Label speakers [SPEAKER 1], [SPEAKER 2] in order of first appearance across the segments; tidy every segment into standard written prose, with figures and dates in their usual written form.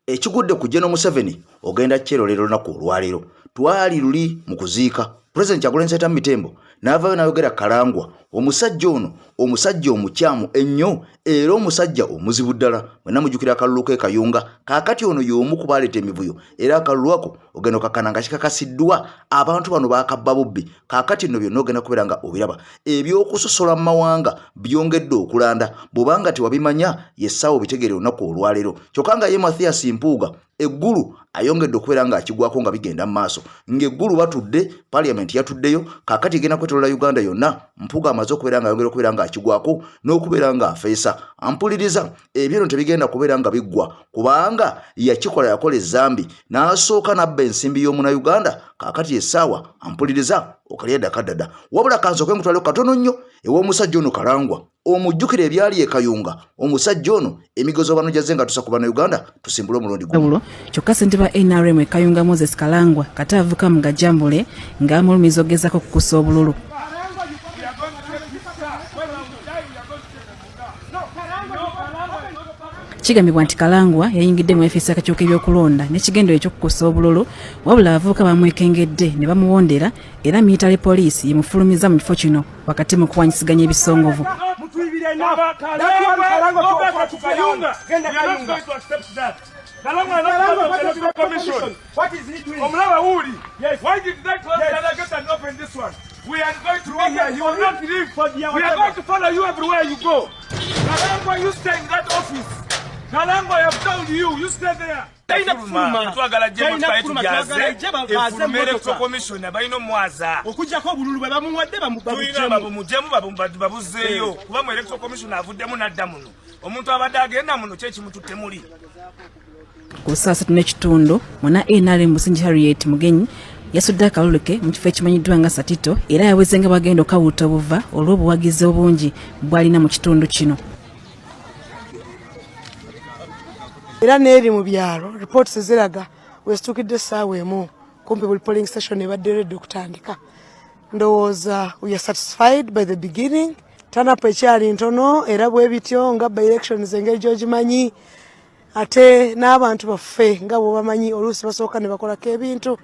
[SPEAKER 1] ekigudde ku General Museveni ogenda kyero lero nako olwalero twali luli mu kuziika President Kyagulanyi Ssentamu Mitembo n'avaayo n'ayogera Kalangwa omusajja ono omusajja omukyamu ennyo era omusajja omuzibu ddala mwenna mujjukira akalulu ke Kayunga kaakati ono y'omu ku baaleeta emivuyo era akalulu ako ogenda okakana nga kikakasiddwa abantu bano baakabba bubbi kaakati nno byonna ogenda kubeera nga obiraba ebyokusosola mu mawanga byongedde okulanda bw'obanga tewabimanya yessaawa obitegeere olunaku olwaleero kyokka nga ye Mathias Mpuuga eggulu ayongedde okubeera nga akigwako nga bigenda mu maaso ng'eggulu batudde Parliament yatuddeyo kaakati egenda kwetolola Uganda yonna Mpuuga amaze okubeera nga ayongera okubeera nga akigwako n'okubeera nga afeesa ampuliriza ebyo tebigenda kubeera nga biggwa kubanga yakola ezambi n'asooka n'abba ensimbi y'omunauganda kaakati essaawa ampuliriza okalya ddakadada wabula kansooke nkutwaleko katono nnyo ew'omusajja ono Kalangwa omujjukira ebyali e Kayunga omusajja ono emigozo bano jazze nga tusa ku Bannayuganda tusimbule omulundi guno
[SPEAKER 2] kyokka ssente ba NRM e Kayunga Moses Kalangwa kati avuka mu gajambule ng'amulumiza ogezako kukusa obululu. Kigambibwa nti Kalangwa yayingidde mu efisi akakiiko ebyokulonda n'ekigendo ekyokukusa obululu wabula abavubuka bamwekengedde ne bamuwondera era military police yemufulumiza mu kifo kino wakati mu kuwanyisiganya ebisongovu.
[SPEAKER 3] We are going to be here. You will not leave. We are going to follow you everywhere you go. Kalangwa, you stay in that office. Kalangwa, I have told you, you stay there. Twagala jema fight jaze efumere ko commission abayino mwaza okujja ko bululu bamuwadde babuzeyo kuba mu electoral commission avuddemu nadda muno omuntu abadde agenda muno kyeki mututte muli
[SPEAKER 2] ku saa 3:30 mwana NRM Musingi Harriet Mugenyi yasudde akalulu ke mu kifo ekimanyiddwa nga Satito era yawezenga bagenda okawuta obuva olw'obuwagizi obungi bwalina mu kitundu kino.
[SPEAKER 4] Era n'eri mu byalo reports ziraga westukidde essaawa emu kumpi buli polling station ebadde redde okutandika. Ndowooza we are satisfied by the beginning. Turn-up ekyali ntono era bwe bityo nga by elections engeri gy'ogimanyi ate n'abantu baffe nga bwe bamanyi oluusi basooka ne bakolako ebintu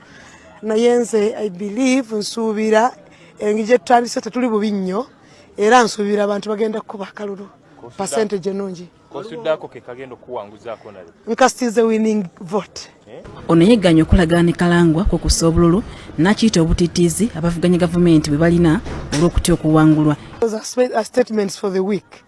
[SPEAKER 4] naye nze I believe nsuubira engeri gye tutandise tetuli bubi nnyo era nsuubira abantu bagenda kukuba akalulu percentage ennungi.
[SPEAKER 5] Kosudako ke kagendo kuwanguzaako nale.
[SPEAKER 4] Nkasitize winning vote.
[SPEAKER 2] Ono yegganya okulagaana ne Kalangwa ku kusa obululu n'akiyita obutiitiizi abavuganya gavumenti bwe balina olw'okutya okuwangulwa.
[SPEAKER 4] Statements for the week.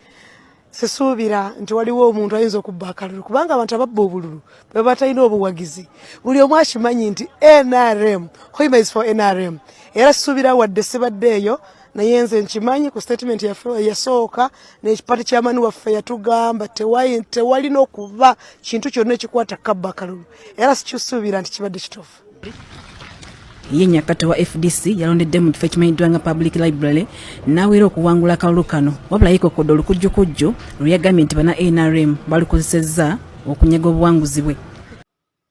[SPEAKER 4] Sesuubira nti waliwo omuntu ayinza okubba akalulu kubanga abantu ababba obululu bwe batalina obuwagizi buli omu akimanyi nti NRM Hoima is for NRM era sesuubira wadde sibaddeeyo naye nze nkimanyi ku statement yasooka n'ekipati ky'amaani waffe yatugamba tewalina okuba kintu kyonna ekikwata kabba akalulu era sikisuubira nti kibadde kituufu.
[SPEAKER 2] Ye Nyakato wa FDC yalondedde mu kifo ekimanyiddwa nga Public Library n'aweera okuwangula akalulu kano wabula yeekokodde olukujjukujju lwe yagambye nti bana NRM balukozesezza okunyaga obuwanguzi bwe.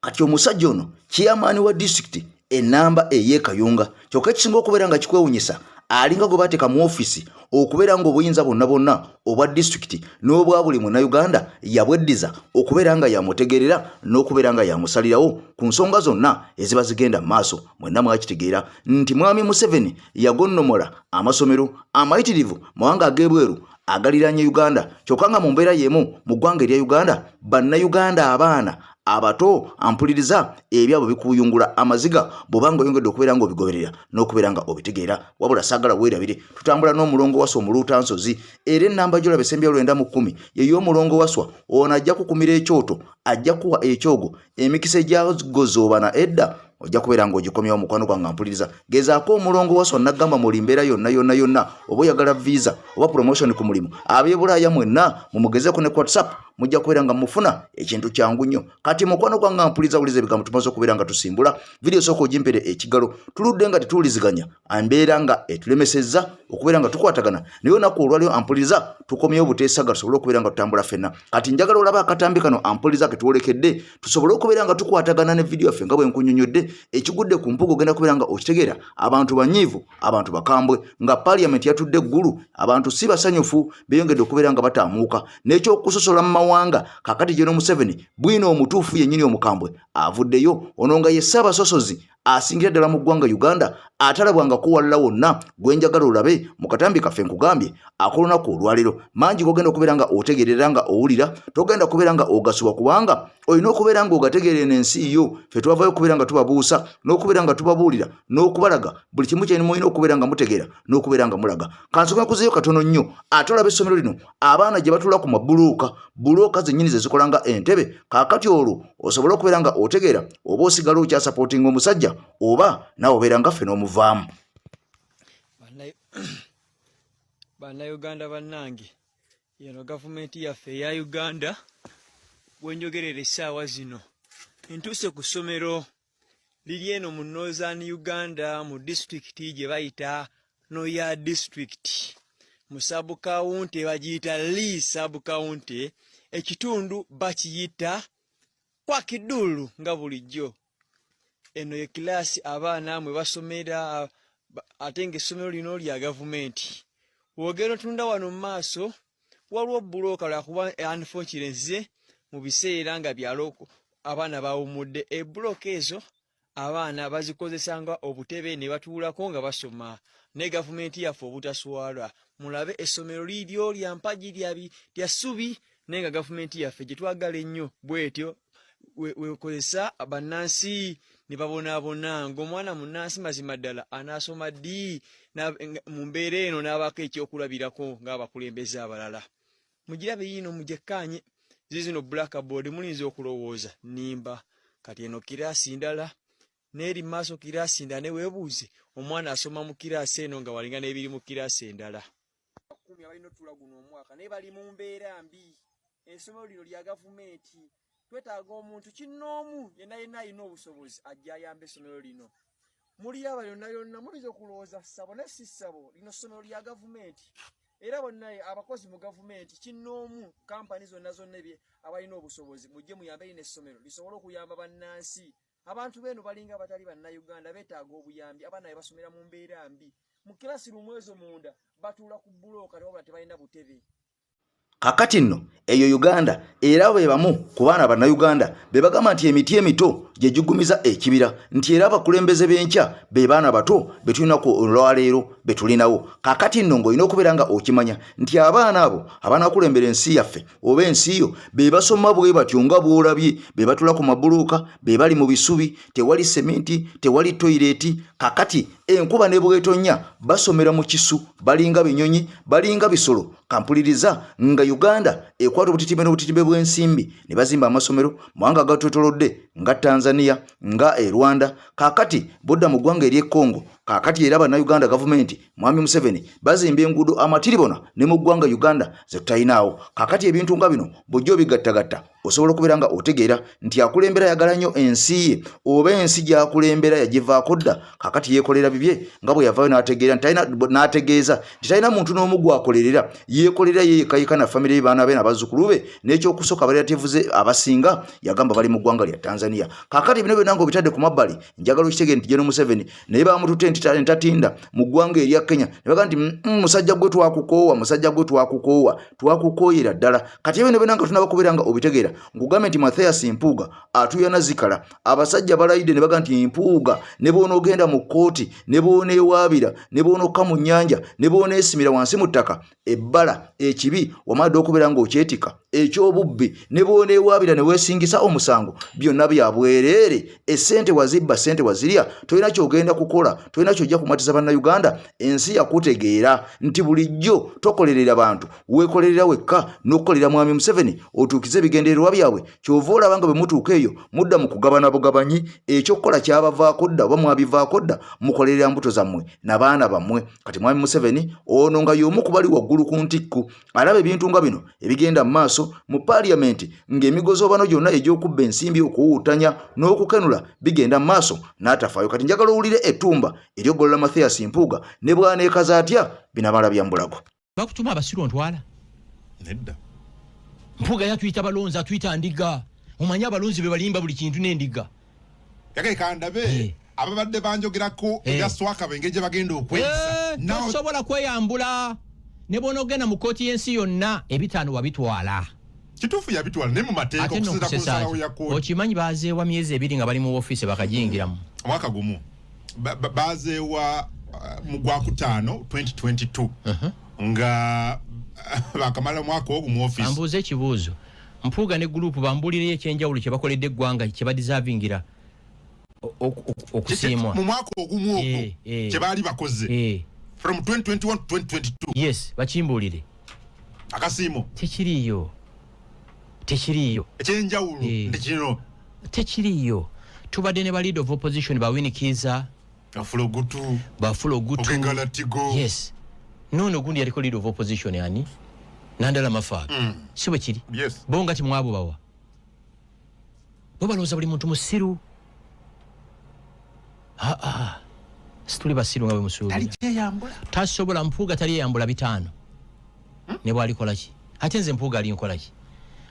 [SPEAKER 1] Kati omusajja ono chairman wa district enamba ey'e Kayunga kyokka ekisinga okubeera nga kikwewunyisa alinga gwe bateeka mu office okubeera nga obuyinza bonna obwa district n'obwa buli Munnayuganda yabweddiza okubeera nga yamutegeerera n'okubeera nga yamusalirawo ku nsonga zonna eziba zigenda mu maaso. Mwenna mwakitegeera nti Mwami Museveni yagonnomola amasomero amayitirivu mawanga ag'ebweru agaliraanye Uganda kyokka nga mu mbeera y'emu mu ggwanga erya Uganda Bannayuganda abaana abato ampuliriza ebyabo bikuyungula amaziga bobanga oyongedde okubeera nga obigoberera n'okubeera nga obitegeera wabula saagala weerabire tutambula n'omulongo waswa omuluuta nsozi era ennamba gy'olaba esembya 910 y'omulongo waswa ono ajja kukumira ekyoto ajja kuwa ekyogo emikisa egyagozoobana edda ojja kubeera ng'ogikomyawo mukwano gwange ampuliriza gezaako omulongo waswa nagamba muli mbeera yonna oba oyagala visa oba promotion ku mulimu ab'ebulaaya mwenna mumugezeeko ne WhatsApp mujja kubeera nga mufuna ekintu kyangu nnyo. Kati mukwano gwange ampuliriza wuliza ebigambo tumaze okubeera nga tusimbula video sooka ogimpere ekigalo tuludde nga tetuwuliziganya ambeera nga etulemesezza okubeera nga tukwatagana naye olunaku olwaliyo ampuliriza tukomyewo buteesaga tusobole okubeera nga tutambula ffenna. Kati njagala olaba akatambi kano ampuliriza ke tuwolekedde tusobole okubeera nga tukwatagana ne video yaffe nga bwe nkunyonyodde naye ekigudde ku mpuga ogenda kubeera nga okitegeera abantu banyiivu abantu bakambwe nga parliament yatudde eggulu abantu si basanyufu beyongedde okubeera nga bataamuuka n'ekyokusosola mu mawanga kakati General Museveni bwino omutuufu yennyini omukambwe avuddeyo ono nga ye Ssaabasosozi asingira ddala mu ggwanga Uganda atalabwangako walala wonna gwe njagala olabe mu katambi kaffe nkugambye akolunaku olwaleero mangi gogenda okubeera nga otegeerera nga owulira togenda kubeera nga ogasubwa kubanga olina okubeera nga ogategeerera n'ensi yo ffe twavayo okubeera nga tubabuusa n'okubeera nga tubabuulira n'okubalaga buli kimu kyeni mulina okubeera nga mutegeera n'okubeera nga mulaga kansoka kuzeeyo katono nnyo ate olaba essomero lino abaana gye batuula ku mabulooka zennyini ze zikola nga entebe kaakati olwo osobole okubeera nga otegeera oba osigala okyasapootinga omusajja oba nawe obeera nga ffe n'omuvaamu.
[SPEAKER 6] Bannayuganda bannange, eno gavumenti yaffe eya Uganda bwenjogerera essaawa zino ntuuse ku ssomero liri eno mu Northern Uganda mu disitulikiti gye bayita Noya District mu sabukawunti bagiyita Lee sabukawunti ekitundu bakiyita Kwakidulu nga bulijjo. Eno ye kilaasi abaana mwe basomera ate ng'essomero lino lya gavumenti. Wogera tunda wano mu maaso waliwo bbulooka lwakuba unfortunately mu biseera nga byaloko abaana bawumudde ebbulooka ezo abaana bazikozesanga obutebe ne batuulako nga basoma ne gavumenti yaffe obutaswalwa mulabe essomero liryo lya mpagi lya ssubi naye nga gavumenti yaffe gye twagala ennyo bwetyo wekozesa bannansi ne babonaabona ng'omwana munnansi mazima ddala anaasoma ddi mu mbeera eno n'abaako ekyokulabirako ng'abakulembeze abalala. Mugirabe yiino mujekkaanye zizino blackboard mulinza okulowooza nimba kati eno kiraasi ndala n'eri maaso kiraasi ndala ne weebuuze omwana asoma mu kiraasi eno nga walinga n'ebiri mu kiraasi endala. Kumi abalina otuula guno omwaka naye bali mu mbeera mbi. Essomero lino lya gavumenti. Twetaaga omuntu kinnoomu yenna alina obusobozi ajja ayambe essomero lino. Muli aba yonna muliza okulowooza ssabo ne si ssabo lino ssomero lya gavumenti. Era bonna abakozi mu gavumenti kinnoomu kampani zonna abalina obusobozi mujje muyambe lino essomero lisobole okuyamba bannansi. Abantu beno balinga abatali bannayuganda beetaaga obuyambi abaana be basomera mu mbeera mbi. Mu kirasi lumu ezo munda batuula ku bbulooka wabula tebalina butebe.
[SPEAKER 1] Kakati nno eyo Uganda era bwe bamu ku baana bannayuganda be bagamba nti emiti emito gye gigumiza ekibira nti era abakulembeze b'enkya be baana bato be tulinako olwaleero be tulinawo. Kakati nno ng'olina okubeera nga okimanya nti abaana abo abanaakulembera ensi yaffe oba ensi yo be basoma bwe batyo nga bw'olabye be batula ku mabuluuka be bali mu bisubi tewali sementi tewali toyireeti. Kakati enkuba ne bw'etonnya basomera mu kisu balinga binyonyi balinga bisolo. Kampuliriza nga Uganda ekwata obutitimbe n'obutitimbe bw'ensimbi ne bazimba amasomero mwanga gatwetolodde nga Tanzania nga Rwanda. Kakati bodda mu ggwanga ery'e Congo kakati era bannayuganda gavumenti Mwami Museveni bazimba enguudo amatiribona ne mu ggwanga Uganda ze tutalinawo. Kakati ebintu nga bino bw'ojja obigattagatta osobola okubeera nga otegeera nti akulembera yagala nnyo ensi ye oba ensi gy'akulembera yagivaako dda. Kakati yeekolera bibye nga bwe yavaayo n'ategeeza nti talina muntu n'omu gw'akolerera yeekolera yeekayika na famire y'abaana be n'abazzukulu be n'ekyokusooka abalirativu ze abasinga yagamba bali mu ggwanga lya Tanzania. Kakati bino byonna ng'obitadde ku mabbali njagala okitegeere nti General Museveni naye bamututte nti entatinda mu ggwanga erya Kenya ne baga nti musajja gwe twakukooyera ddala. Kati ebyo byonna nga tunabakubeera nga obitegeera ngugambe nti Mathias Mpuuga atuyana zikala abasajja balayidde ne baga nti Mpuuga ne boonogenda mu kkooti ne booneewaabira ne boonokka mu nnyanja ne booneesimira wansi mu ttaka ebbala ekibi wamadde okubeera ng'okyetika ekyobubbi ne booneewaabira ne weesingisa omusango byonna bya bwereere. Essente wazibba ssente wazirya tolina kyogenda kukola tolina kyojja kumatiza bannayuganda. Ensi yakutegeera nti bulijjo tokolerera bantu weekolerera wekka n'okukolera Mwami Museveni otuukize ebigendererwa byabwe. Kyova olaba nga bwe mutuuka eyo mudda mu kugabana bugabanyi ekyokukola kyabavaako dda oba mwabivaako dda mukolerera mbuto zammwe n'abaana bammwe. Kati Mwami Museveni ono nga y'omu ku bali waggulu ku ntikku alaba ebintu nga bino ebigenda mu maaso mu paaliyamenti ng'emigozoobano gyonna egy'okubba ensimbi okuwuutanya n'okukenula bigenda mu maaso n'atafaayo. Kati njagala owulire ettumba ery'oggolola Mathias Mpuuga ne bw'aneekaza atya binamala bya mbulago.
[SPEAKER 7] Bakutuma abasiru ntwala nedda Mpuuga yatuyita balonzi atuyita ndiga omanyi abalonzi be balimba buli kintu n'endiga
[SPEAKER 8] yake kandabe ababadde banjogerako ebyaswaka bengeje bagenda okwesa
[SPEAKER 7] tosobola kweyambula ne bonogena mu kooti y'ensi yonna ebitaano wabitwala
[SPEAKER 8] kituufu yabitwala ne mu mateeka okusira ku nsalawo ya kooti
[SPEAKER 7] okimanyi baazeewa myezi 2 nga bali mu ofiisi bakajingiramu
[SPEAKER 8] mwaka gumu baazeewa mu gwakutaano 2022 nga bakamala mwaka ogwo mu ofiisi
[SPEAKER 7] ambuuza ekibuuzo Mpuuga ne gurupu bambulireyo ekyenjawulo kye bakoledde eggwanga kye badisavingira okusiimwa
[SPEAKER 8] mu mwaka ogumu ogwo kye baali bakoze from 2021 to 2022
[SPEAKER 7] yes bakimbuulire
[SPEAKER 8] akasiimo
[SPEAKER 7] tekiriyo
[SPEAKER 8] ekyenjawulo tekino
[SPEAKER 7] tekiriyo tubadde ne ba leader of opposition ba Winikiza Bafulogutu
[SPEAKER 8] Okengalatigo
[SPEAKER 7] yes nono gundi yaliko leader of opposition yani Nandala Mafaabi si bwe kiri bonga ti mwabo bawa baloza buli muntu musiru situli basiru nga bwe musuubira tasobola Mpuuga tali yambula bitaano ne bwalikola ki ate nze Mpuuga ali nkola ki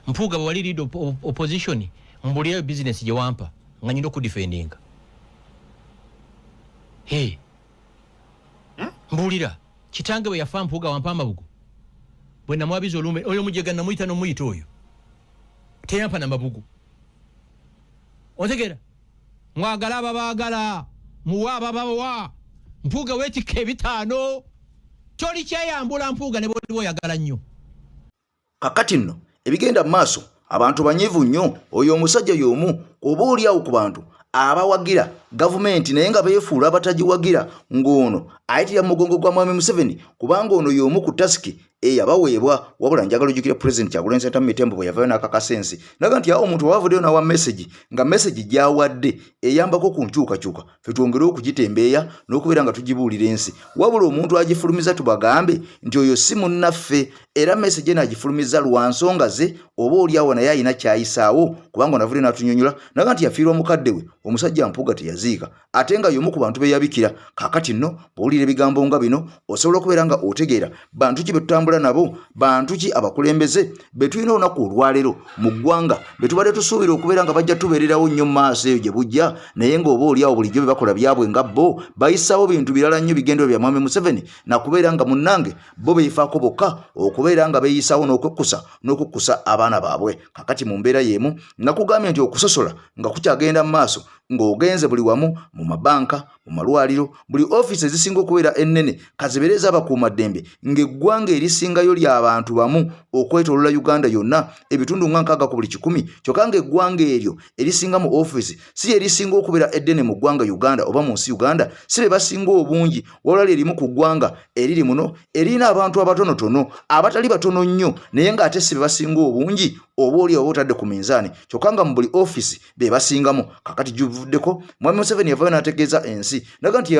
[SPEAKER 7] Mpuuga bwe wali leader opposition mbulireyo business gye wampa nga nyina okudifendinga mbulira kitange bwe yafa Mpuuga wampa amabugo bwe namwabiza olume oyo mujega namuyita n'omuyita oyo teyampa namabugu otegera mwagala ababaagala muwa ababawa Mpuuga weetikka ebitaano toli kyeyambula Mpuuga ne bw'oli oyagala nnyo
[SPEAKER 1] kakati nno ebigenda mu maaso abantu banyivu nnyo oyo omusajja y'omu oba oliawo ku bantu abawagira gavumenti naye nga beefuula abatagiwagira ng'ono ayitira mu mugongo gwa Mwami Museveni kubanga ono y'omu ku tasiki eyabaweebwa wabula njagala ojjukira President Kyagulanyi Ssentamu Mitembo bwe yavaayo n'akakasensi naga nti awo omuntu wavuddeyo n'awa message nga message gy'awadde eyambako ku nkyukakyuka ffe twongere okugitembeeya n'okubeera nga tugibuulira ensi wabula omuntu agifulumiza tubagambe nti oyo si munnaffe era message n'agifulumiza lwa nsonga ze oba oliawo naye ayina kyayisaawo kubanga onavudde n'atunyonyola naga nti yafiirwa mukadde we omusajja Mpuuga teyaziika ate nga y'omu ku bantu beyabikira kaakati nno bw'owulira ebigambo nga bino osobola okubeera nga otegeera bantu ki be tutambula nabo bantu ki abakulembeze be tulina olunaku olwaleero mu ggwanga be tubadde tusuubira okubeera nga bajja tubeererawo nnyo mu maaso eyo gye bujja naye ng'oba oliawo bulijjo be bakola byabwe nga bo bayisaawo bintu birala nnyo bigendero bya Mwami Museveni nakubeera nga munnange bo beefaako bokka okubeera nga beeyisaawo n'okukkusa abaana baabwe kakati mu mbeera y'emu nakugambye nti okusosola nga kukyagenda mu maaso ng'ogenze buli wamu mu mabanka mu malwaliro buli ofiisi ezisinga okubeera ennene kazibeereza abakuumaddembe ng'eggwanga erisingayo ly'abantu bamu okwetoolola Uganda yonna ebitundu nga 6 ku buli 100 kyokka ng'eggwanga eryo erisinga mu ofiisi si erisinga okubeera eddene mu ggwanga Uganda oba mu nsi Uganda si be basinga obungi wabula erimu ku ggwanga eriri muno erina abantu abatonotono abatali batono nnyo naye ng'ate si be basinga obungi oba oli oba otadde ku minzaani kyokka nga mu buli ofiisi be basingamu kakati givuddeko Mwami Museveni yavaayo n'ategeeza ensi naga nti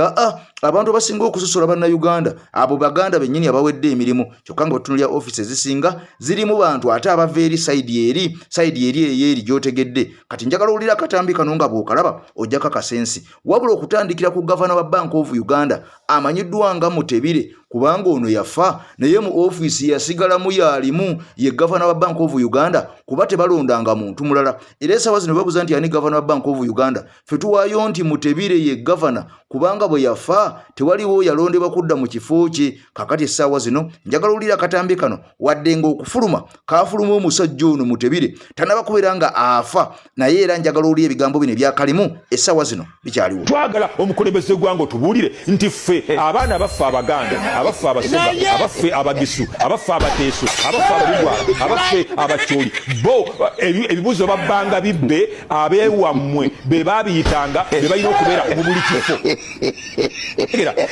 [SPEAKER 1] abantu abasinga okusosola bannayuganda abo baganda bennyini abawedde emirimu kyokka nga batunulira ofiisi ezisinga zirimu bantu ate abava eri sayidi eri eyeeri gy'otegedde kati njagala owulira akatambi kano nga bw'okalaba ojjako akasensi wabula okutandikira ku gavana wa Bank of Uganda amanyiddwa nga Mutebire kubanga ono yafa naye mu ofiisi yasigalamu yalimu ye gavana wa Bank of Uganda kuba tebalondanga muntu mulala era essaawa zino babuuza nti ani gavana wa Bank of Uganda ffe tuwaayo nti Mutebire ye gavana kubanga bwe yafa tewaliwo yalondebwa kudda mu kifo kye kakati essaawa zino njagala owulira akatambi kano wadde ng'okufuluma kaafuluma omusajja ono Mutebire tanaba kubeera nga afa naye era njagala owulira ebigambo bino ebyakalimu essaawa zino bikyaliwo
[SPEAKER 3] twagala omukulembeze gwanga otubuulire nti ffe abaana abaffe Abaganda abaffe Abasomba abaffe Abagisu abaffe Abateeso abaffe Ababigwala abaffe Abacyoli bo ebibuuzo babbanga bibbe abeewammwe be baabiyitanga be balina okubeera mu buli kifo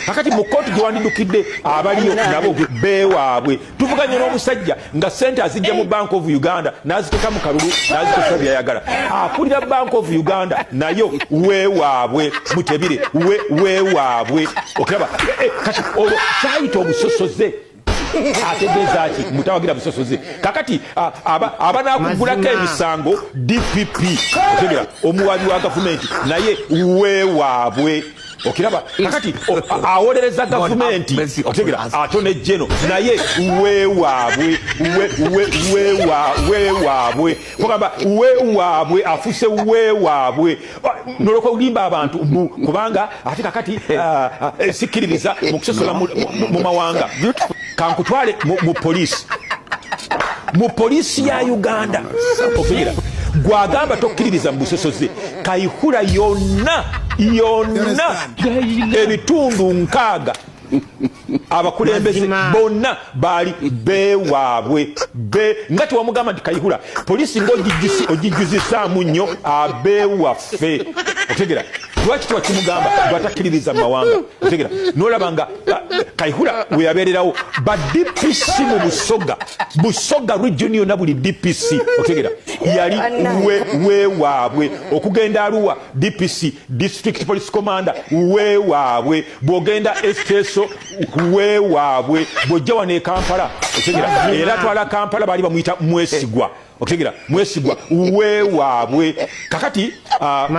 [SPEAKER 3] kakati mu kooti gye wandidukidde abaliyo nabo beewaabwe tuvuganye n'omusajja nga sente azijja mu Bank of Uganda n'aziteeka mu kalulu n'azikosa byayagala akulira Bank of Uganda nayo weewaabwe Mutebire weewaabwe okiraba kati olwo kyayita obusosoze ategeeza ki mutawagira busosoze kakati abanakugulako emisango DPP otegera omuwabi wa gavumenti naye weewaabwe
[SPEAKER 5] okiraba kakati awolereza gavumenti otegera atone jeno naye wewaabwe kugamba wewaabwe afuse wewaabwe noloko ulimba abantu kubanga ate kakati sikiririza mu kusosola mu mawanga kankutwale mu polisi ya Uganda otegera gwagamba tokkiririza mu busosoze Kayihura yonna ebitundu nkaaga abakulembeze bonna bali bewaabwe ngati wamugamba nti Kayihura polisi ng'ogijjuzisaamu nnyo abewaffe otegera lwaki tewakimugamba lwatakiririza mu mawanga otegera n'olaba nga Kayihura we yabeererawo ba DPC mu Busoga region yonna buli DPC otegera yali wewaabwe okugenda Arua DPC district police commander wewaabwe bw'ogenda Esteso wewaabwe bw'ojja wano e Kampala otegera era twala Kampala baali bamuyita Mwesigwa otegera Mwesigwa wewaabwe kakati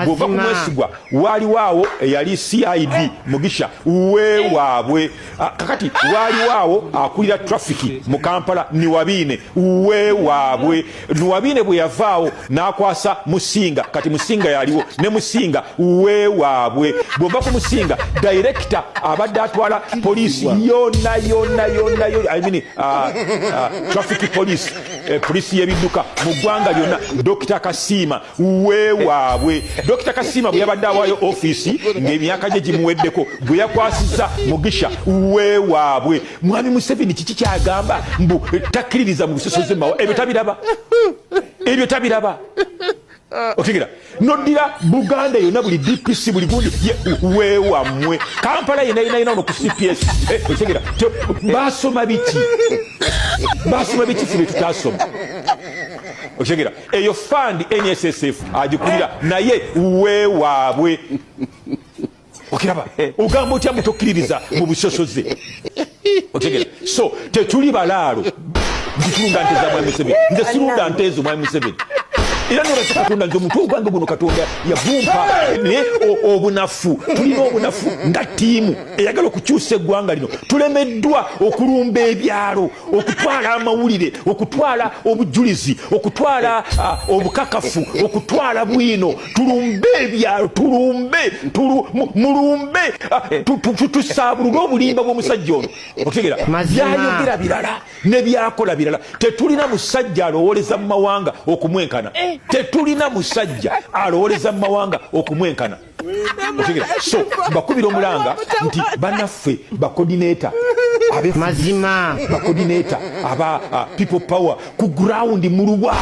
[SPEAKER 5] bw'ova ku Mwesigwa waaliwaawo eyali CID Mugisha wewaabwe kakati waaliwaawo akulira traffic mu Kampala Niwabiine wewaabwe Niwabiine bwe yavaawo n'akwasa Musinga kati Musinga yaliwo ne Musinga wewaabwe bw'ova ku Musinga director abadde atwala police yonna I mean traffic police police y'ebidduka mu ggwanga lyonna Dr. Kasiima wewaabwe Dr. Kasiima bwe yabadde awaayo office ng'emyaka gye gimuweddeko bwe yakwasizza Mugisha wewaabwe Mwami Museveni kiki kyagamba mbu takkiririza mu busosoze mawa ebyo tabiraba otegera noddira Buganda yonna buli DPC buli gundi weewamwe Kampala yena ono ku CPS otegera basoma biki ffe tutasoma otegera eyo fund NSSF agikulira naye weewaabwe okiraba ogamba otya mutokkiririza mu busosoze otegera so tetuli balaalo nzitulunda nte za Mwami Museveni nze sirunda nte ezo Mwami Museveni era nolwaki Katonda nze omuntu ogwange guno Katonda yavumpa naye obunafu tulina obunafu nga ttiimu eyagala okukyusa eggwanga lino tulemeddwa okulumba ebyalo okutwala amawulire okutwala obujulizi okutwala obukakafu okutwala bwino tulumbe ebyalo mulumbe tusaabulule obulimba bw'omusajja ono otegera byayogera birala ne byakola birala tetulina musajja alowoleza mu mawanga okumwenkana tetulina musajja alowoleza mu mawanga okumwenkana so bakubira omulanga nti banaffe bakodineta mazima bakodineta aba people power ku ground mulubwa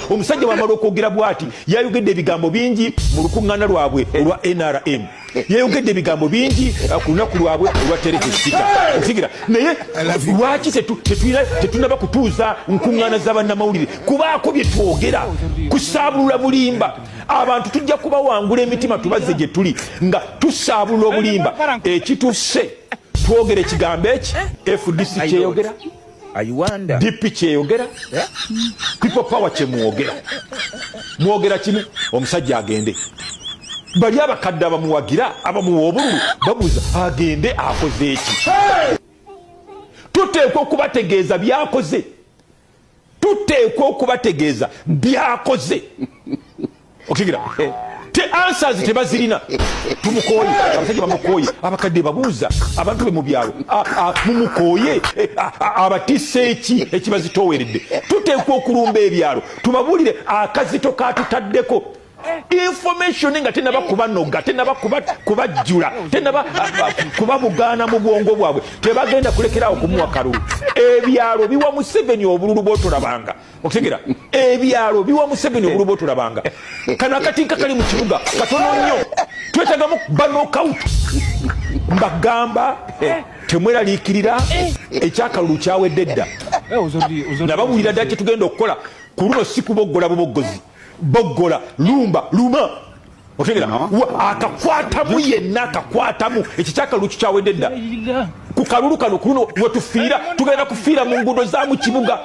[SPEAKER 5] omusajja wamala okwogera bw'ati yayogedde ebigambo bingi mu lukuŋŋaana lwabwe olwa NRM yayogedde ebigambo bingi ku lunaku lwabwe olwa terekesika okusigira naye lwaki tetunaba kutuuza nkuŋŋaana z'abannamawulire kubaako bye twogera kusaabulula bulimba abantu tujja kubawangula emitima tubazze gye tuli nga tusaabulula obulimba ekitusse twogera ekigambo eki FDC kyeyogera DP kyeyogera people power mwogera kimu omusajja agende bali abakadde abamuwagira abamuwa obululu babuuza agende akoze eki tuteekwa okubategeeza byakoze okigira te answers tebazirina tumukoye abasajja bamukoye abakadde babuuza abantu be mu byalo mumukoye abatisse ekibazitooweredde tuteekwa okulumba ebyalo tubabuulire akazito katutaddeko information nga tenaba kubanoga tenaba kubajjula tenaba kubabugaana mu bwongo bwabwe tebagenda kulekerawo kumuwa kalulu ebyalo biwa Museveni obululu bw'otulabanga okutegera ebyalo biwa Museveni obululu bw'otulabanga kano akatinka kali mu kibuga katono nnyo twetagamu banokawut mbagamba temweraliikirira ekyakalulu kyawedde dda nabawulira ddala kyetugenda okukola ku luno si kuboggola buboggozi boggola luma otegera akakwatamu yenna akakwatamu ekyo kyakalulu kyawedde dda ku kalulu kano ku luno wetufiira tugenda kufiira mu nguudo za mu kibuga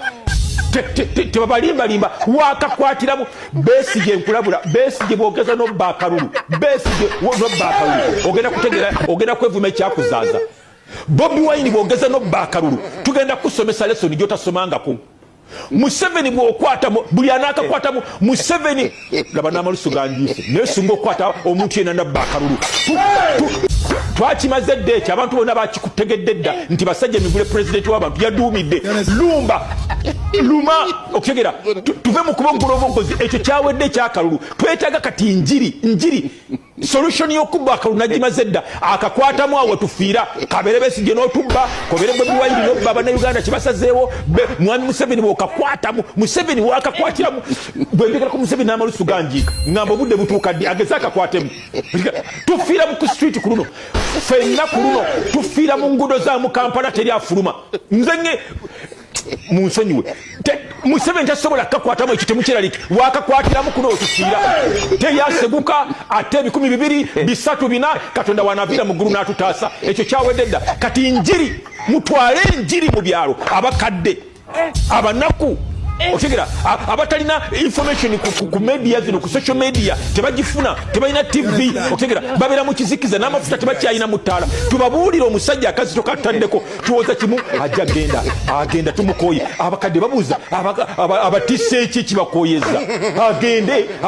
[SPEAKER 5] tebabalimbalimba wakakwatiramu Besigye nkulabula Besigye bwogeza n'obbakalulu Besigye n'obbakalulu ogenda kwevuma ekyakuzaaza Bobi Wine bwogeza n'obbakalulu tugenda kusomesa lesoni gyotasomangako Museveni bw'okwatamu buli anaakakwatamu Museveni laba n'amalusu gandiise naye singa okwata omuntu yenna n'obbakalulu twakimaze dde ekyo abantu bonna bakikutegedde dda nti basajja emivule pulezidenti w'abantu yaduumidde luma okutegera tuve mu kuboggula obugozi ekyo kyawedde ekyakalulu twetaaga kati njiri solution y'okubba akalulu nagimaze dda akakwatamu awo tufiira kabere Besigye n'otubba kobere Bobi Wine n'obba abannayuganda kibasazeewo mwami Museveni bw'okakwatamu Museveni wakakwatiramu bwendegerako Museveni n'amalusu ganjiika ngamba obudde butuuka ddi ageze akakwatemu tufiira mu ku street ku luno fenna ku luno tufiira mu nguudo za mu Kampala teri afuluma nze munsonyiwe Museveni tasobola kakwatamu ekyo temukiralike wakakwatiramu kuno otufiira teyaseguka ate 200 Katonda wanaviira mu ggulu n'atutaasa ekyo kyawedde dda kati njiri mutwale njiri mu byalo abakadde abanaku otegera abatalina information ku media zino ku social media tebagifuna tebalina TV otegera babera mu kizikiza n'amafuta tebakyayina mu ttaala tubabuulira omusajja akazito kataddeko tuwoza kimu agenda tumukoye abakadde babuuza abatisse eki kibakoyeza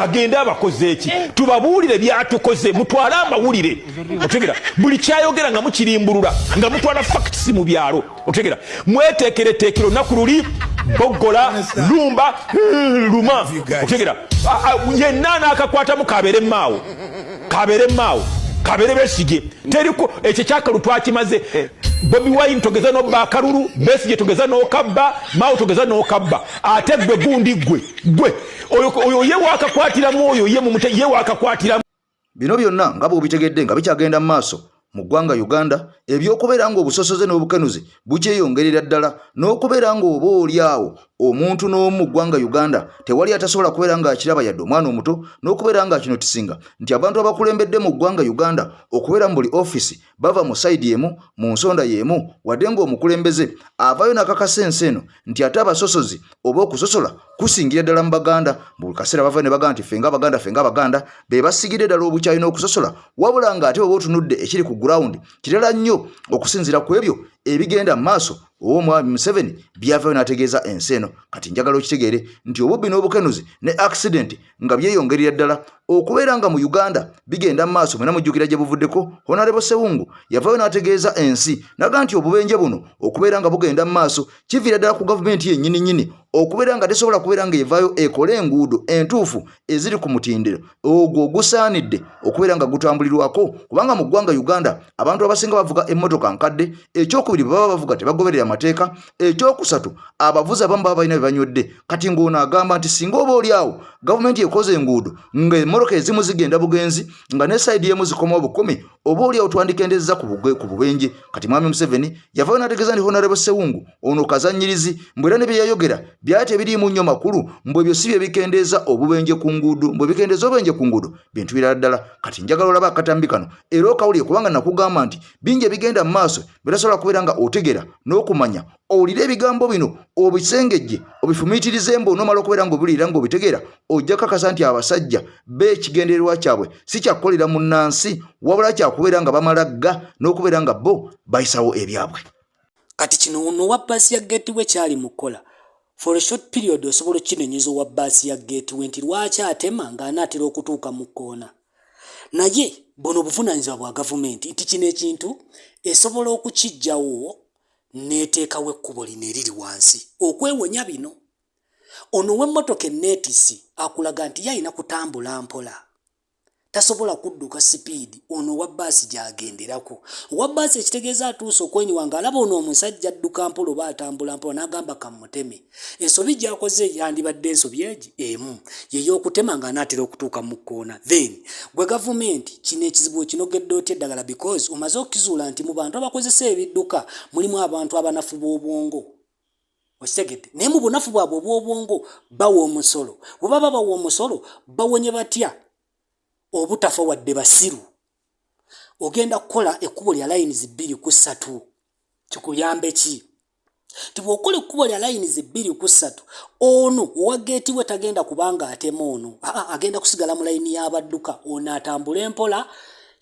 [SPEAKER 5] agende abakoze eki tubabuulire byatukoze mutwale amawulire otegera buli kyayogera nga mukirimbulula nga mutwala facts mu byalo otegera mweteekereteekero nakululi Bogola lumba luma otegera yenna n'akakwatamu kabere maawo kabere Besigye teriko ekyo kyakalu twakimaze Bobi Wine togeza n'obbakalulu Besigye togeza n'okabba maawo togeza n'okabba ate gwe gundi gwe oyo ye wakakwatiramu oyo ye mumute ye wakakwatiramu
[SPEAKER 1] bino byonna nga bw'obitegedde nga bikyagenda mu maaso mu ggwanga Uganda ebyokubeera ng'obusosoze n'obukenuzi bukyeyongerera ddala n'okubeera ng'oba oli awo omuntu n'omu ggwanga Uganda tewali atasobola kubeera ng'akiraba yadde omwana omuto n'okubeera ng'akinotisinga nti abantu abakulembedde mu ggwanga Uganda okubeera mu buli ofisi bava mu sayidi emu mu nsonda y'emu wadde ng'omukulembeze avayo n'akakasa ensi eno nti ate abasosozi oba okusosola kusingira ddala mu Baganda buli kaseera bava ne bagamba nti fenga Abaganda be basigidde ddala obukyayi n'okusosola wabula ng'ate oba otunudde ekiri ku ground kirala nnyo okusinziira ku ebyo ebigenda mu maaso omwami Museveni byavayo n'ategeeza ensi eno kati njagala okitegeere nti obubbi n'obukenuzi ne accident nga byeyongerera ddala okubeera nga mu Uganda bigenda mu maaso mwena mujjukira gye buvuddeko Honorable Sewungu yavayo n'ategeeza ensi naga nti obubenje buno okubeera nga bugenda mu maaso kiviira ddala ku gavumenti yennyini okubeera nga tesobola kubeera nga evaayo ekole enguudo entuufu eziri ku mutindiro ogwo ogusaanidde okubeera nga gutambulirwako kubanga mu ggwanga Uganda abantu abasinga bavuga emmotoka nkadde ekyokubiri baba bavuga tebagoberera amateeka ekyokusatu abavuzi abamu baba balina banywedde kati ng'ono agamba nti singa oba oli awo gavumenti ekoze enguudo ng'emmotoka ezimu zigenda bugenzi nga ne sayidi emu zikomawo bukumi oba oli awo twandikendezeza ku bubenje kati mwami Museveni yavayo n'ategeeza nti Honorable Sewungu ono kazannyirizi mbwera ne bye yayogera byali tebiriimu nnyo makulu mbwe ebyo si bye bikendeeza obubenje ku nguudo mbwe bikendeeza obubenje ku nguudo bintu birala ddala kati njagala olaba akatambi kano era okawulire kubanga nakugamba nti bingi ebigenda mu maaso bitasobola kubeera nga otegera n'okumanya owulire ebigambo bino obisengejje obifumiitirize mbu onomala okubeera ng'obuliira ng'obitegeera ojja kakasa nti abasajja b'ekigendererwa kyabwe si kyakukolera mu nnansi wabula kyakubeera nga bamalagga n'okubeera nga bo bayisawo ebyabwe
[SPEAKER 9] kati kino ono wa bbaasi ya Gateway kyali mukola for a short period osobola kinenyeza wa bbaasi ya Gateway nti lwaki atema ng'anaatera okutuuka mu kkoona naye bono obuvunaanyizibwa bwa gavumenti nti kino ekintu esobola okukijjawo neteekawo ekkubo lino eriri wansi okwewonya bino ono w'emmotoka enneetisi akulaga nti yalina kutambula mpola tasobola kudduka sipiidi ono wa bbaasi gy'agenderako owa bbaasi ekitegeeza atuuse okwenyiwa ng'alaba ono omusajja adduka mpola oba atambula mpola n'agamba kamuteme ensobi gy'akoze yandibadde ensobi egi emu yey'okutema ng'anaatera okutuuka mu kkoona then gwe gavumenti kino ekizibu kinogedde otya eddagala because omaze okukizuula nti mu bantu abakozesa ebidduka mulimu abantu abanafu b'obwongo okitegedde naye mu bunafu bwabwe obw'obwongo bawa omusolo bwe baba bawa omusolo bawonye batya obutafa wadde basiru ogenda kukola ekkubo lya lines 2 ku 3 kikuyambe ki Tibokole kubo lya lines 2 ku 3 ono owageti we tagenda kubanga atema ono agenda kusigala mu line y'abadduka ono atambula empola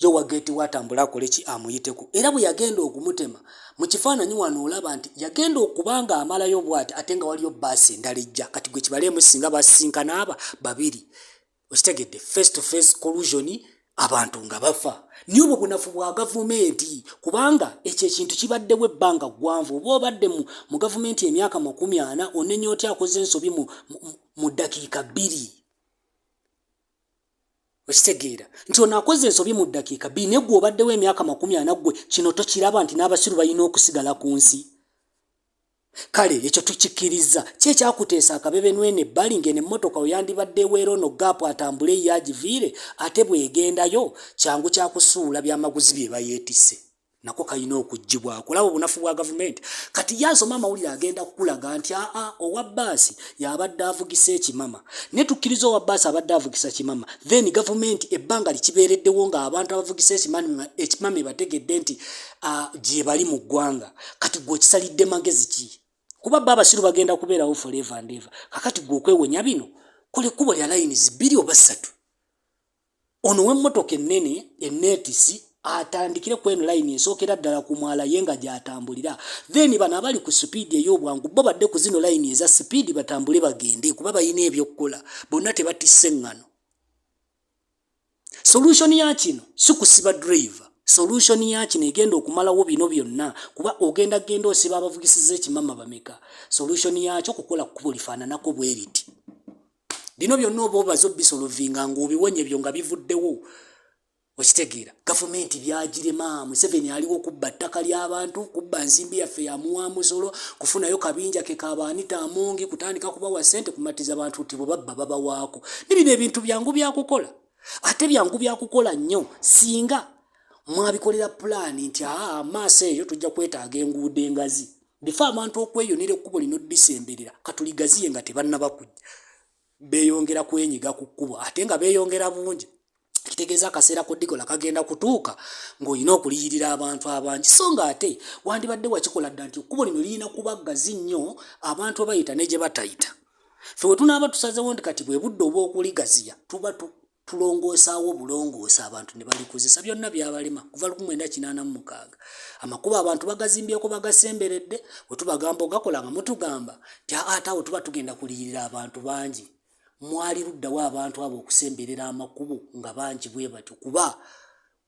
[SPEAKER 9] yo wageti watambula koleki amuyiteko era bwe yagenda okumutema mu kifaananyi wano olaba nti yagenda okubanga amalayo bwati ate nga waliyo basi ndalijja kati gwe kibalemu singa basinkana aba babiri okitegedde face to face collusion abantu nga bafa niyo bunafu bwa gavumenti kubanga ekyo ekintu kibaddewo ebbanga gwanvu oba obadde mu gavumenti emyaka 40 onenye otya akoze ensobi mu dakiika 2 okitegeera nti ono akoze ensobi mu dakiika 2 ne gwe obaddewo emyaka 40 gwe kino tokiraba nti n'abasiru balina okusigala ku nsi kale ekyo tukikkiriza kyekyakuteesa akabebe nwene ebbali ngene emmotoka oyandibaddewo era ono gaapu atambule yagiviire ate bwegendayo kyangu kyakusuula byamaguzi bye bayeetisse nako kalina okuggibwako laba obunafu bwa gavumenti kati yasoma amawulire agenda kukulaga nti owa bbaasi yabadde avugisa ekimama ne tukkiriza owa bbaasi abadde avugisa kimama then gavumenti ebbanga likibeereddewo nga abantu abavugisa ekimama bategedde nti gye bali mu ggwanga kati gwe okisalidde magezi ki kuba abasiru bagenda kubeerawo forever and ever kakati gwe okwewenya bino kole kubo lya lines 2 oba 3 ono w'emmotoka ennene enneetisi atandikire ku eno line esookera ddala ku mwala ye nga gy'atambulira then bano abali ku sipiidi ey'obwangu bo badde ku zino line eza sipiidi batambule bagende kuba bayina ebyokkola bonna tebatisse eŋŋano solution ya kino si kusiba driver solution ya kino egenda okumalawo bino byonna kuba ogenda genda osiba abavugisiza ekimama bameka solution yakyo kukola kkubo lifaananako bwe riti bino byonna oba obazo bisolovinga ng'obiwonye byo nga bivuddewo okitegeera gavumenti byagirema Museveni aliwo kubba ttaka ly'abantu kubba nsimbi yaffe yamuwa musolo kufunayo kabinja ke kabaanita amungi kutandika kubawa ssente kumatiza abantu nti bo babba babawaako nibino ebintu byangu byakukola ate byangu byakukola nnyo singa mwabikolera pulaani nti maaso eyo tujja kwetaaga enguudo engazi bifa abantu okweyonera ekkubo lino disemberera katuligaziye nga tebannaba kujja beeyongera kwenyiga ku kkubo ate nga beeyongera bungi kitegeeza akaseera kodikola kagenda kutuuka ng'olina okuliyirira abantu abangi so nga ate wandibadde wakikola dda nti ekkubo lino lirina kuba ggazi nnyo abantu abayita ne gye batayita ffe bwe tunaaba tusazewo nti kati bwe budde oba okuligaziya tuba tulongoosaawo bulongoosa abantu ne balikozesa byonna byabalema kuva 1986 amakubo abantu bagazimbyeko bagasemberedde bwe tubagamba ogakola nga mutugamba nti ate awo tuba tugenda kuliyirira abantu bangi mwali luddawo abantu abo okusemberera amakubo nga bangi bwe batyo kuba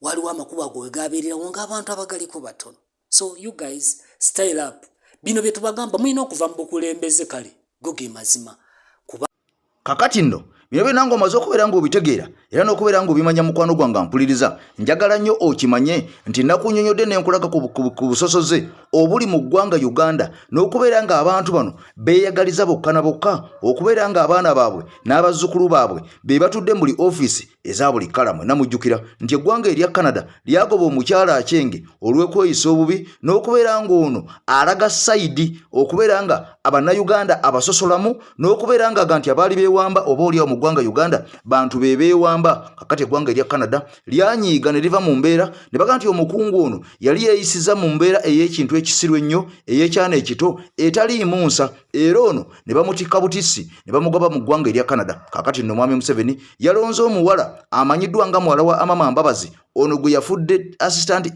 [SPEAKER 9] waliwo amakubo ago wegabeererawo ng'abantu abagaliko batono so you guys style up bino bye tubagamba mulina okuva mu bukulembeze kale go ge mazima kuba
[SPEAKER 1] kakati nno bino byonna ng'omaze okubeera ng'obitegeera era n'okubeera ng'obimanya mukwano gwange mpuliriza njagala nnyo okimanye nti nakunyonyodde n'enkulaga ku busosoze obuli mu ggwanga Uganda n'okubeera ng'abantu bano beeyagaliza bokka na bokka okubeera ng'abaana baabwe n'abazzukulu baabwe be batudde mu buli ofiisi eza buli kalamu namujjukira nti eggwanga erya Canada lyagoba omukyala akyenge olw'okweyisa obubi n'okubeera ng'ono alaga sayidi okubeera nga abannayuganda abasosolamu n'okubeera nga nti abaali beewamba oba oliawo mu ggwanga Uganda bantu beewamba kakati eggwanga erya Canada lyanyiiga ne liva mu mbeera ne baga nti omukungu ono yali yeeyisiza mu mbeera ey'ekintu ekisiru ennyo ey'ekyana ekito etaliimu nsa era ono ne bamutikka butisi ne bamugaba mu ggwanga erya Canada kakati nno mwami Museveni yalonze omuwala amanyiddwa nga muwala wa Amama Mbabazi ono gwe yafudde assistant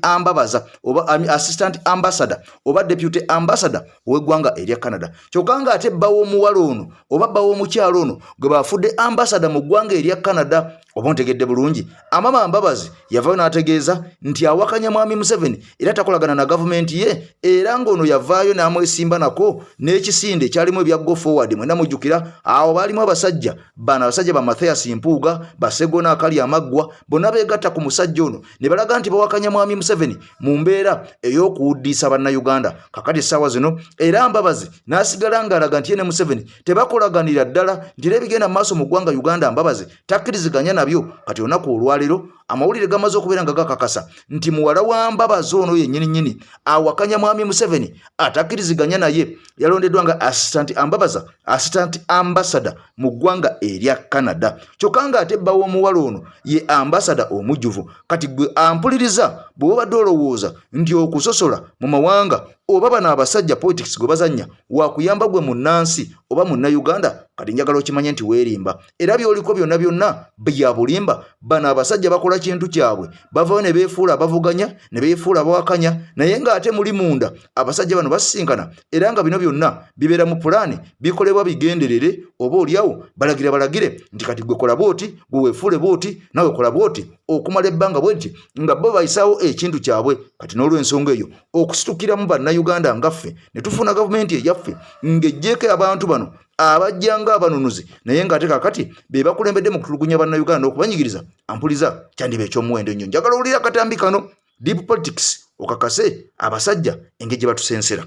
[SPEAKER 1] ambassador oba deputy ambassador w'eggwanga erya Canada kyokka nga ate bbawo omuwala ono oba bbawo omukyalo ono gwe bafudde ambassador mu ggwanga erya Canada oba ntegedde bulungi Amama Mbabazi yavaayo n'ategeeza nti awakanya mwami Museveni era takolagana na gavumenti ye era ng'ono yavaayo n'amwesimba nako n'ekisinde kyalimu ebya go forward mwena mujjukira awo baalimu abasajja bano abasajja ba Mathias Mpuuga Basegona akali amaggwa bonna beegatta ku musajja ono ne balaga nti bawakanya mwami Museveni mu mbeera ey'okuwuddisa bannayuganda kakati essaawa zino era Mbabazi n'asigala ng'alaga nti ye ne Museveni tebakolaganira ddala nti era ebigenda mu maaso mu ggwanga Uganda Mbabazi takkiriziganya nabyo byabyo kati onaku olwalero amawulire gamaze okubeera nga gakakasa nti muwala wa Mbabazi ono yennyini awakanya mwami Museveni atakkiriziganya naye yalondeddwa nga assistant ambassador mu ggwanga erya Canada. Kyokka nga ate bbawo omuwala ono ye ambassador omujjuvu. Kati gwe ampuliriza bw'obadde olowooza nti okusosola mu mawanga oba bano abasajja politics gwe bazannya wakuyamba gwe munnansi oba munnauganda, kati njagala okimanye nti weerimba. Era byoliko byonna bya bulimba. Bano abasajja bakola kintu kyabwe, bavayo ne beefuula abavuganya ne beefuula abawakanya, naye ng'ate muli munda abasajja bano basisinkana era nga bino byonna bibeera mu pulaani bikolebwa bigenderere, oba oliawo balagire nti kati gwe kola booti, gwe weefuule booti, nawe kola booti, okumala ebbanga bweti nga bo bayisaawo ekintu kyabwe. Kati n'olw'ensonga eyo okusitukiramu bannayuganda ngaffe ne tufuna gavumenti eyaffe ng'ejjeeko abantu bano abajjanga abanunuzi naye ng'ate kakati be bakulembedde mu kutulugunya bannayuganda okubanyigiriza, ampuliza kyandiba ekyomuwendo ennyo. Njagala owulira akatambi kano deep politics okakase abasajja engeri gye batusensera.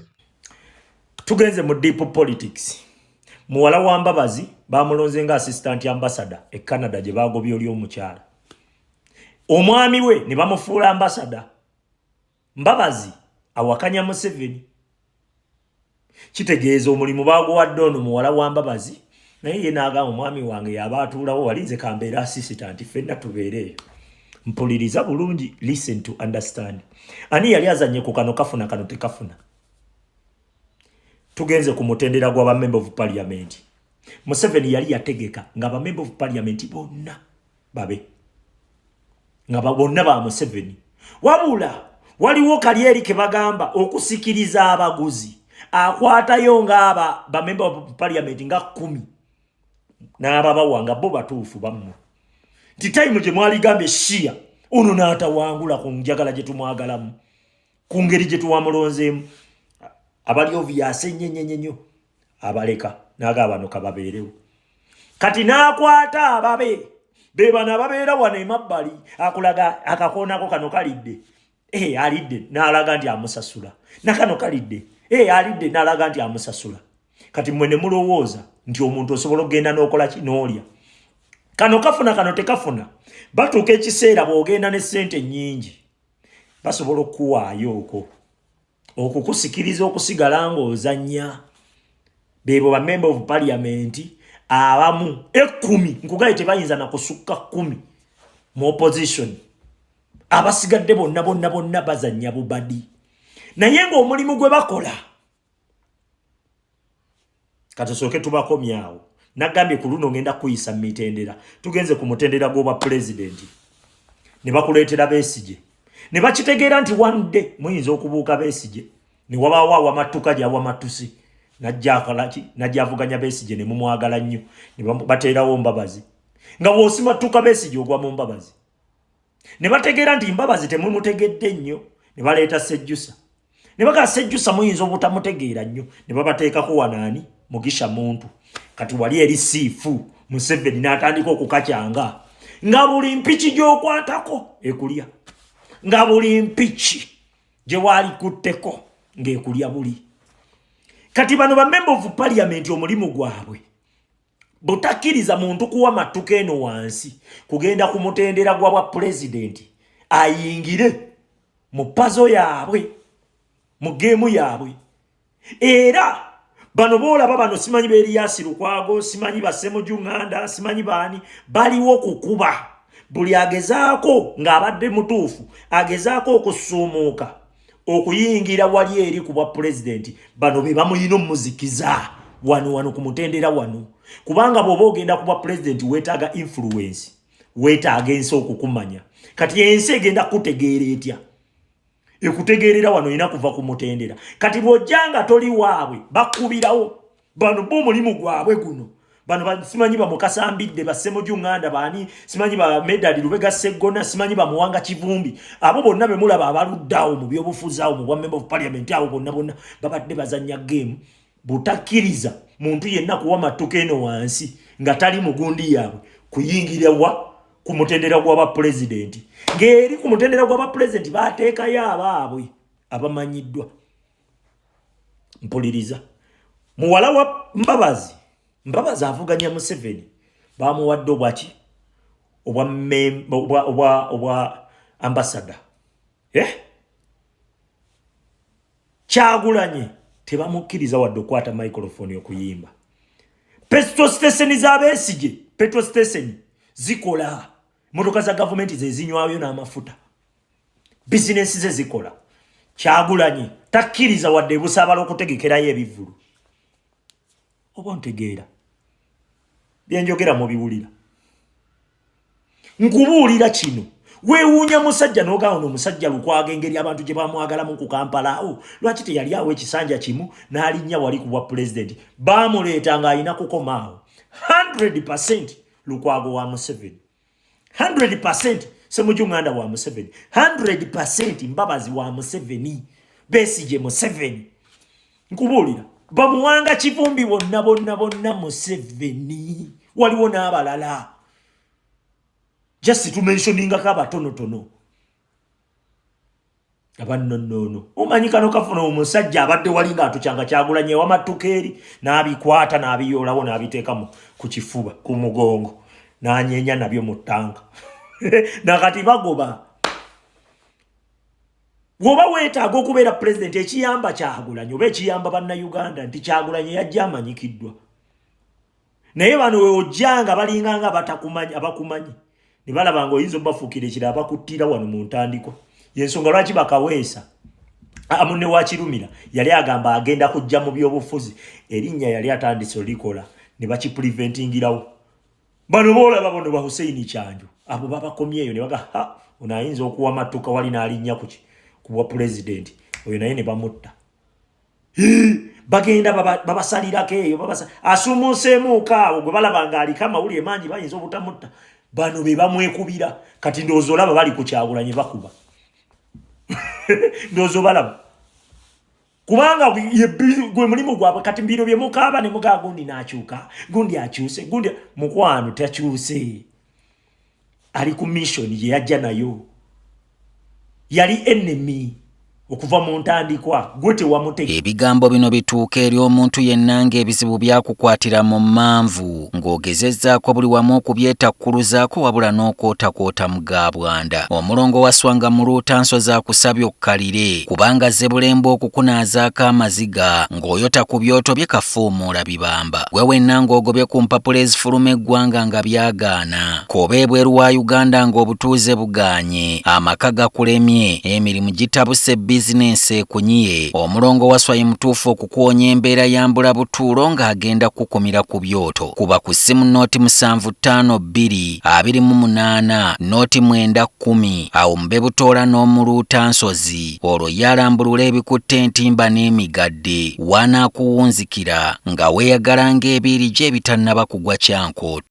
[SPEAKER 10] Tugenze mu deep politics. Muwala wa Mbabazi bamulonze nga assistant ambassador e Canada gye bagobye oli omukyala. Omwami we ne bamufuula ambassador. Mbabazi awakanya Museveni. Kitegeeza omulimu baguwadde ono muwala wa Mbabazi naye ye n'agamba omwami wange yaba atuulawo walinze kambeera assistant ffenna tubeereeyo. Mpuliriza bulungi, listen to understand. Ani yali azanye ku kano kafuna kano tekafuna. Tugenze ku mutendera gwa member of parliament. Museveni yali yategeka nga ba member of parliament bonna babe. Nga bonna ba Museveni. Wabula waliwo Kalyeri ke bagamba okusikiriza abaguzi. Akwatayo nga ba member of parliament nga 10 n'ababawanga bo batuufu bamu. Ti time gye mwali gambe shia ono n'atawangula ku njagala gye tumwagalamu ku ngeri gye tuwamulonzeemu abali obvious nnyo abaleka n'agaba bano kababeerewo. Kati n'akwata ababe be bana babeera wano emabbali akulaga akakoonako kano kalidde alidde n'alaga nti amusasula nakano kalidde alidde n'alaga nti amusasula. Kati mmwe ne mulowooza nti omuntu osobola okugenda n'okola kinoolya kano kafuna kano tekafuna, batuuka ekiseera bw'ogenda ne ssente nnyingi basobola okuwaayo okukusikiriza okusigala ng'ozannya. Beebo ba member of parliament abamu 10 nkugaye tebayinza na kusukka 10 mu opposition, abasigadde bonna bazannya bubadi. Naye ng'omulimu gwe bakola katusooke tubakomyawo. Nagambye ku luno ngenda kuyisa mitendera. Tugenze ku mutendera gwa president. Ne bakuleetera Besigye. Ne bakitegeera nti one day muyinza okubuuka Besigye. Ne wabaawo amatuka gya wamatusi. Najja akalaki, najja avuganya Besigye ne mumwagala nnyo. Ne bateerawo Mbabazi. Nga w'osimatuka Besigye ogwa mu Mbabazi. Ne bategeera nti Mbabazi temumutegedde nnyo. Ne baleeta Sejjusa. Ne baga Sejjusa muyinza obutamutegeera nnyo. Ne babateekako wanaani Mugisha Muntu. Kati wali eri siifu Museveni n'atandika okukacyanga nga buli mpiki gy'okwatako ekulya, nga buli mpiki gye waali kutteko ng'ekulya buli. Kati bano ba member of parliament omulimu gwabwe butakkiriza muntu kuwa matuka eno wansi kugenda ku mutendera gwa bwa president ayingire mu pazo yaabwe mu geemu yaabwe. Era bano boolaba bano simanyi Beriyasi Lukwago, simanyi Basemuju Nganda, simanyi baani baliwo kukuba. Buli agezaako ng'abadde mutuufu agezaako okusuumuuka okuyingira wali eri ku bwa president, bano be bamuyina omuzikiza wano ku mutendera wano. Kubanga bw'oba ogenda ku bwa president weetaaga influence, weetaaga ensi okukumanya. Kati ensi egenda kutegeera etya? Ekutegeerera wano ina kuva ku mutendera. Kati bw'ojjanga toli waabwe bakubirawo. Bano bo mulimu gwabwe guno. Bano simanyi ba Mukasambidde, Basemuju Nganda baani, simanyi ba Medali Lubega Sseggona, simanyi ba Muwanga Kivumbi. Abo bonna be mulaba abaluddawo mu byobufuzi awo mu bwa member of parliament awo bonna babadde bazannya game. Butakkiriza muntu yenna kuwa matuka eno wansi nga tali mugundi yaabwe kuyingira ku mutendera gwa president. Ngeri ku mutendera gwa president bateekayo abaabwe abamanyiddwa. Mpuliriza muwala wa Mbabazi avuganya Museveni bamuwadde obwaki obwa ambassador. Kyagulanyi tebamukkiriza wadde okwata microphone okuyimba. Petrol station za Besigye, petrol station zikola. Motoka za government ze zinywayo n'amafuta. Business ze zikola. Kyagulanyi takkiriza wadde busabala okutegekerayo ebivulu. Oba ntegeera. Byenjogera mu biwulira. Nkubuulira kino. Weewuunya musajja n'ogamba ono omusajja Lukwago engeri abantu gye bamwagalamu ku Kampala awo. Lwaki teyali awo ekisanja kimu n'alinnya wali ku bwa president. Baamuleeta ng'alina kukomaawo. 100% Lukwago wa Museveni. 100% Ssemujjunganda wa Museveni. 100% Mbabazi wa Museveni. Besigye Museveni. Nkubuulira. Bamuwanga Kivumbi bonna Museveni. Waliwo n'abalala. Just to mentioning abatonotono. Abannono. Omanyi kano kafuna omusajja abadde walinga atukyanga Kyagulanyi w'amatukeri n'abikwata n'abiyolawo n'abiteeka ku kifuba ku mugongo n'anyeenya nabyo mu ttanga. Nakati bagoba. Woba weetaaga okubeera president ekiyamba Kyagulanyi oba ekiyamba bannayuganda nti Kyagulanyi yajja amanyikiddwa. Naye bano we ojjanga balinganga batakumanyi abakumanyi. Ne balaba ng'oyinza obafuukira ekira abakuttira wano mu ntandikwa. Yensonga lwaki bakaweesa. Amunne wa Kirumira yali agamba agenda kujja mu byobufuzi. Erinnya yali atandise olikola ne bakipreventingirawo. Bano boolaba bono ba Hussein Kyanjo. Abo babakomyeyo ne baga ono ayinza okuwa matuka wali n'alinnya ku bwa president. Oyo naye ne bamutta. Bagenda babasalirako eyo asumuseemu kaawo gwe balaba ng'aliko amawulire mangi bayinza obutamutta. Bano be bamwekubira kati ndowooza olaba bali ku Kyagulanyi bakuba. Ndowooza balaba. Kubanga gwe mulimu gwabwe kati mbiro bye mukaaba ne mugaa gundi n'akyuka. Gundi akyuse. Gundi mukwano takyuse. Ali ku mission ye yajja nayo. Yali enemy. Okuva mu ntandikwa gwe tewamutege.
[SPEAKER 11] Ebigambo bino bituuka eri omuntu yenna ng'ebizibu byakukwatira mu manvu ng'ogezezzaako buli wamu okubyetakkuluzaako wabula n'okootakoota mu gaabwanda. Omulongo wa Swanga mu Luutanso z'akusabye okkalire kubanga Zebbulembo okukunaazaako amaziga ng'oyota ku byoto bye kafuumuula bibamba. Gwe wenna ng'ogobye ku mpapula ezifuluma eggwanga nga byagaana. Koba ebweru wa Uganda ng'obutuuze bugaanye. Amaka gakulemye. Emirimu gitabuse bizinensi ekunyiye. Omulongo wa Swai mutuufu okukuwonya embeera ya mbulabutuulo ng'agenda kukumira ku byoto. Kuba ku ssimu nooti 7552 28 nooti 910 awo mube butoola n'omuluutansozi. Olwo yalambulula ebikutte entimba n'emigadde. Wanaakuwunzikira nga weeyagala ng'ebiiri gye bitannaba kugwa Kyankooto.